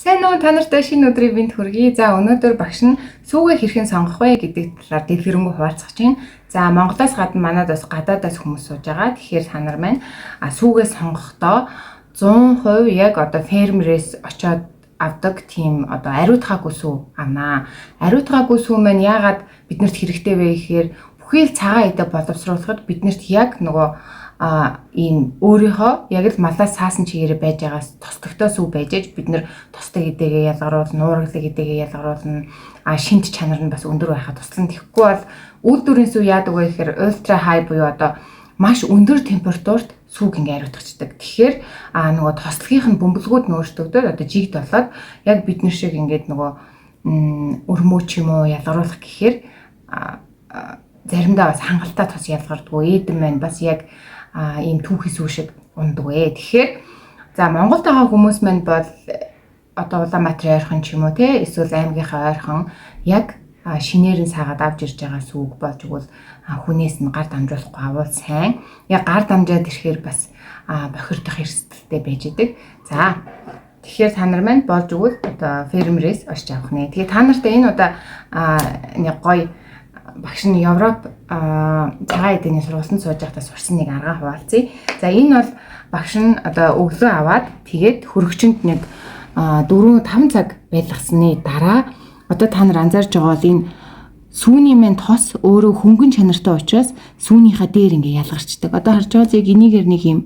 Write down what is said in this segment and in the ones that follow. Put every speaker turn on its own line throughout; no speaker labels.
Сайн уу, та нартай шинэ өдрийн бинт хүргэе. За өнөөдөр багш нь сүүгээ хэрхэн сонгох вэ гэдэг талаар дэлгэрэнгүй хуваалцах чинь. За Монголоос гадна манад бас гадаадаас хүмүүс сууж байгаа. Тэгэхээр та нар маань сүүгээ сонгохдоо 100% яг одоо фермерээс очоод авдаг тийм одоо ариутгаагүй сүү авнаа. Ариутгаагүй сүү маань яагаад биднэрт хэрэгтэй вэ гэхээр бүхий л цагаан идэ боловсруулахад биднэрт яг нөгөө ийм өөрийнхөө яг л малаас саасан чигээрээ байж байгаас тосдогтой сүв байж аж бид нэр тосдог идэгээ ялгаруулна, нуургалыг идэгээ ялгаруулна, шинж чанар нь бас өндөр байхад туслана. Тэгэхгүй бол үйлдвэрийн сүв яадаг вэ гэхээр ультра хай буюу одоо маш өндөр температурт сүг ингээ ариутгачдаг. Тэгэхээр нөгөө тослогынх нь бөмбөлгүүд нь өөрчлөгдөд одоо жигд болоод яг бид нар шиг ингээд нөгөө өрмөө ч юм уу ялгаруулах гэхээр заримдаа бас хангалттай тос ялгардгүй. Эдэн маань бас яг ийм түүхий сүү шиг ундаг вэ. Тэгэхээр за Монголд байгаа хүмүүс маань бол одоо Улаанбаатарын ойрхон ч юм уу те эсвэл аймгийнхаа ойрхон яг шинээр нь саагаад авч ирж байгаа сүүг болж игэл хүнээс нь гар дамжуулахгүй авал сайн. Яг гар дамжаад ирэхээр бас бохирдох эрсдэлтэй байж идэг. За тэгэхээр та нар маань болж игэл одоо фермерээс очиж авах нэ. Тэгээ та нартай энэ удаа нэг гоё багш нь Европ цагаан эдэний сургалтанд сууж байхдаа сурсан нэг арга хуваалцъя. За энэ бол багш нь одоо өглөө аваад тэгээд хөрөгчөнд нэг 4-5 цаг байлгасны дараа одоо та нар анзаарж байгаа бол энэ сүүний маань тос өөрөө хөнгөн чанартай учраас сүүнийхаа дээр ингээ ялгарчдаг. Одоо харж байгаа яг энийгээр нэг юм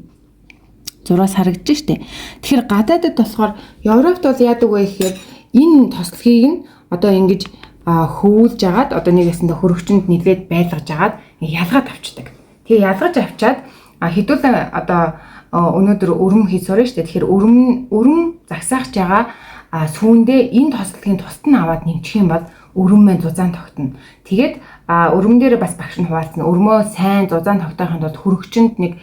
зураас харагдаж штэ. Тэгэхээр гадаадд болохоор Европт бол яадаг вэ гэхээр энэ тослогийг нь одоо ингэж хөвүүлж агаад одоо нэг ясанда хөрөгчөнд нэлээд байлгаж агаад ялгаад авчдаг. Тэгээ ялгаж авчаад хэдүүлэн одоо өнөөдөр өрөм хийж сурна шүү дээ. Тэгэхээр өрөм загсаахж байгаа сүүндээ энэ тослогийн тусад нь аваад нэмчих юм бол өрөм маань зузаан тогтно. Тэгээд өрөм дээр бас багш нь хуваалцна. Өрмөө сайн зузаан тогтоохын тулд хөрөгчөнд нэг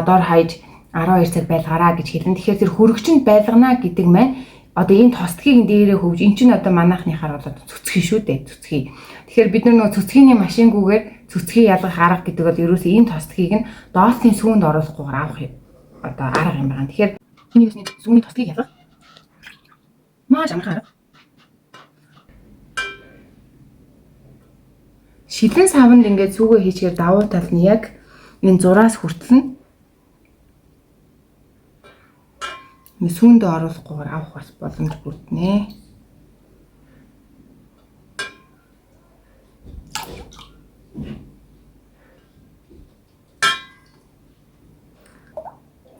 дор хаяж 12 цаг байлгаараа гэж хэлэн. Тэгэхээр тэр хөрөгчөнд байлгана гэдэг маань одоо энэ тослогийг дээрээ хөвж эн чинь одоо манайхныхаар бол цөцгий шүү дээ. Цөцгий. Тэгэхээр бид нар нөгөө цөцгийний машингүүгээр цөцгий ялгах арга гэдэг бол ерөөсөө энэ тослогийг нь доотлын сүүнд оруулахгүйгээр авах одоо арга юм байна. Тэгэхээр энэ юусны сүүний тослогийг ялгах маш амархан арга. Шилэн савнд ингээд сүүгээ хийчихээр давуу тал нь яг энэ зураас хүртэл нь сүүндээ оруулахгүйгээр авах бас боломж бүрднэ.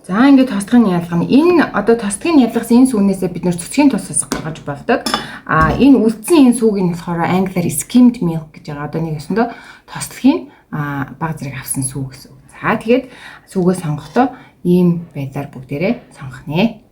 За ингээд тослогын ялгана. Энэ одоо тослогын ялгасан энэ сүүнээсээ бид нэр цөцгийн тусаас гаргаж болдог. Энэ үлдсэн энэ сүүгийг болохоор англиар skimmed milk гэж байгаа. Одоо нэг өсөндөө тослогийн баг зэрэг авсан сүү гэсэн үг. За тэгээд сүүгээ сонгохдоо ийм байдлаар бүгдээрээ сонгох нэ.